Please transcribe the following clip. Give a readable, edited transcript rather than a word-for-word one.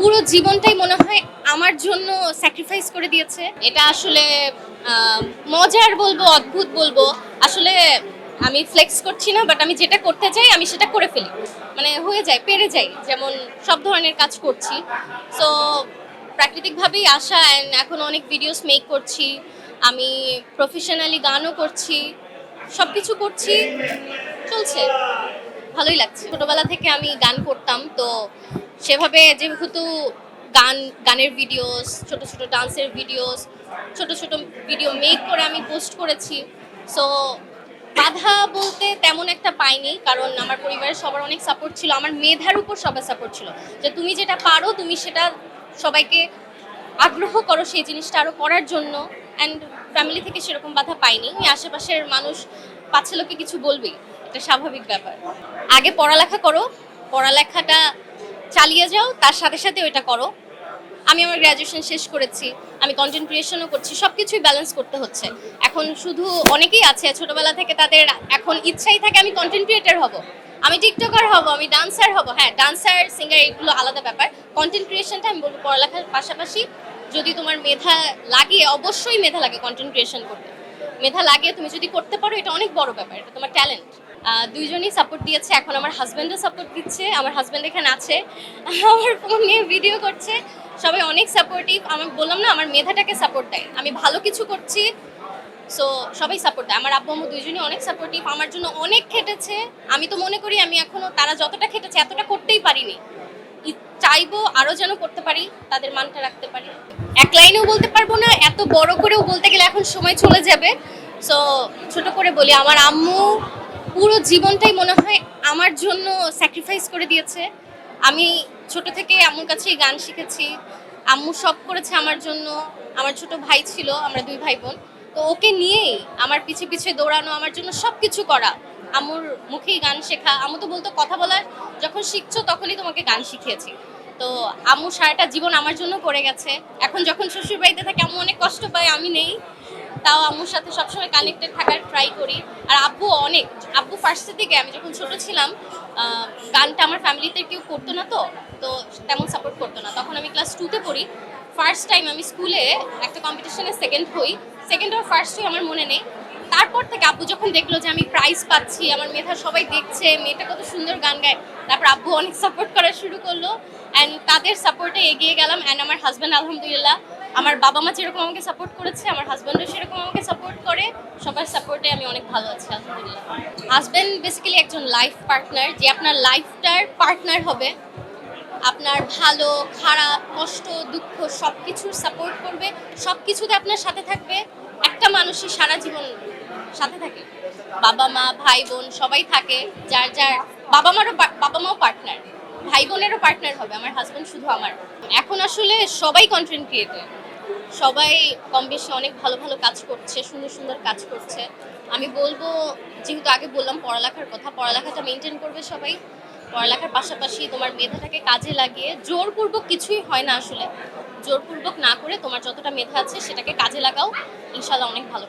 পুরো জীবনটাই মনে হয় আমার জন্য স্যাক্রিফাইস করে দিয়েছে। এটা আসলে মজার বলবো, অদ্ভুত বলবো। আসলে আমি ফ্লেক্স করছি না, বাট আমি যেটা করতে চাই আমি সেটা করে ফেলি। মানে হয়ে যায়, পেরে যাই। যেমন সব ধরনের কাজ করছি। সো প্রাকৃতিকভাবেই আসা, অ্যান্ড এখন অনেক ভিডিওস মেক করছি। আমি প্রফেশনালি গানও করছি, সবকিছু করছি, চলছে। ভালোই লাগছে। ছোটবেলা থেকে আমি গান করতাম, তো সেভাবে যেহেতু গানের ভিডিওস, ছোট ছোট ডান্সের ভিডিওস, ছোট ছোট ভিডিও মেক করে আমি পোস্ট করেছি। সো বাধা বলতে তেমন একটা পাইনি, কারণ আমার পরিবারের সবার অনেক সাপোর্ট ছিল। আমার মেধার উপর সবার সাপোর্ট ছিল, যে তুমি যেটা পারো তুমি সেটা সবাইকে আগ্রহ করো সেই জিনিসটা আরো করার জন্য। অ্যান্ড ফ্যামিলি থেকে সেরকম বাধা পাইনি। আশেপাশের মানুষ পাচ্ছে লোকে কিছু বলবেই, এটা স্বাভাবিক ব্যাপার। আগে পড়ালেখা করো, পড়ালেখাটা চালিয়ে যাও, তার সাথে সাথে ওইটা করো। আমি আমার গ্র্যাজুয়েশন শেষ করেছি, আমি কন্টেন্ট ক্রিয়েশনও করছি, সব কিছুই ব্যালেন্স করতে হচ্ছে। এখন শুধু অনেকেই আছে ছোটবেলা থেকে তাদের এখন ইচ্ছাই থাকে আমি কন্টেন্ট ক্রিয়েটর হব, আমি টিকটকার হব, আমি ডান্সার হব। হ্যাঁ, ডান্সার সিঙ্গার এগুলো আলাদা ব্যাপার। কন্টেন্ট ক্রিয়েশনটা আমি বলবো পড়ালেখার পাশাপাশি যদি তোমার মেধা লাগে, অবশ্যই মেধা লাগে কন্টেন্ট ক্রিয়েশন করতে। মেধা লাগে, তুমি যদি করতে পারো এটা অনেক বড় ব্যাপার, এটা তোমার ট্যালেন্ট। দুইজনই সাপোর্ট দিয়েছে, এখন আমার হাজব্যান্ডও সাপোর্ট দিচ্ছে। আমার হাজব্যান্ড এখানে আছে, আমার ফোন নিয়ে ভিডিও করছে। সবাই অনেক সাপোর্টিভ। আমি বললাম না, আমার মেধাটাকে সাপোর্ট দেয়, আমি ভালো কিছু করছি, সো সবাই সাপোর্ট দেয়। আমার আব্বু আম্মু দুইজনই অনেক সাপোর্টিভ, আমার জন্য অনেক খেটেছে। আমি তো মনে করি আমি এখনো তারা যতটা খেটেছে এতটা করতেই পারিনি, চাইবো আরো যেন করতে পারি, তাদের মানটা রাখতে পারি। এক লাইনেও বলতে পারবো না, এত বড় করেও বলতে গেলে এখন সময় চলে যাবে। সো ছোট করে বলি, আমার আম্মু পুরো জীবনটাই মনে হয় আমার জন্য স্যাক্রিফাইস করে দিয়েছে। আমি ছোট থেকে আম্মুর কাছেই গান শিখেছি, আম্মু সব করেছে আমার জন্য। আমার ছোট ভাই ছিল, আমরা দুই ভাই বোন, তো ওকে নিয়েই আমার পিছে পিছে দৌড়ানো, আমার জন্য সব কিছু করা। আম্মুর মুখেই গান শেখা, আম্মু তো বলতো কথা বলার যখন শিখছো তখনই তোমাকে গান শিখিয়েছি। তো আম্মু সারাটা জীবন আমার জন্য করে গেছে। এখন যখন শ্বশুর বাড়িতে থাকে আম্মু অনেক কষ্ট পায়, আমি নেই, তাও আম্মুর সাথে সবসময় কানেক্টেড থাকার ট্রাই করি। আর আব্বু অনেক, আব্বু ফার্স্টের দিকে আমি যখন ছোট ছিলাম, গানটা আমার ফ্যামিলিতে কেউ করতো না, তো তো তেমন সাপোর্ট করতো না। তখন আমি ক্লাস 2-তে পড়ি, ফার্স্ট টাইম আমি স্কুলে একটা কম্পিটিশনে সেকেন্ড হই। সেকেন্ড আর ফার্স্ট হই আমার মনে নেই। তারপর থেকে আব্বু যখন দেখলো যে আমি প্রাইজ পাচ্ছি, আমার মেধা সবাই দেখছে, মেয়েটা কত সুন্দর গান গায়, তারপর আব্বু অনেক সাপোর্ট করা শুরু করলো। অ্যান্ড তাদের সাপোর্টে এগিয়ে গেলাম। অ্যান্ড আমার হাজব্যান্ড আলহামদুলিল্লাহ, আমার বাবা মা যেরকম আমাকে সাপোর্ট করেছে আমার হাজব্যান্ডও সেরকম আমাকে সাপোর্ট করে। সবার সাপোর্টে আমি অনেক ভালো আছি আলহামদুলিল্লাহ। হাজব্যান্ড বেসিক্যালি একজন লাইফ পার্টনার, যে আপনার লাইফটার পার্টনার হবে, আপনার ভালো খারাপ কষ্ট দুঃখ সব কিছুর সাপোর্ট করবে, সব কিছুতে আপনার সাথে থাকবে। একটা মানুষই সারা জীবন সাথে থাকে, বাবা মা ভাই বোন সবাই থাকে, যার যার বাবা মাও পার্টনার, ভাই বোনেরও পার্টনার হবে। আমার হাজব্যান্ড শুধু আমার। এখন আসলে সবাই কন্টেন্ট ক্রিয়েটর, সবাই কম বেশি অনেক ভালো ভালো কাজ করছে, সুন্দর সুন্দর কাজ করছে। আমি বলবো, যেহেতু আগে বললাম পড়ালেখার কথা, পড়ালেখাটা মেনটেন করবে সবাই। পড়ালেখার পাশাপাশি তোমার মেধাটাকে কাজে লাগিয়ে, জোরপূর্বক কিছুই হয় না আসলে, জোরপূর্বক না করে তোমার যতটা মেধা আছে সেটাকে কাজে লাগাও, ইনশাল্লাহ অনেক ভালো।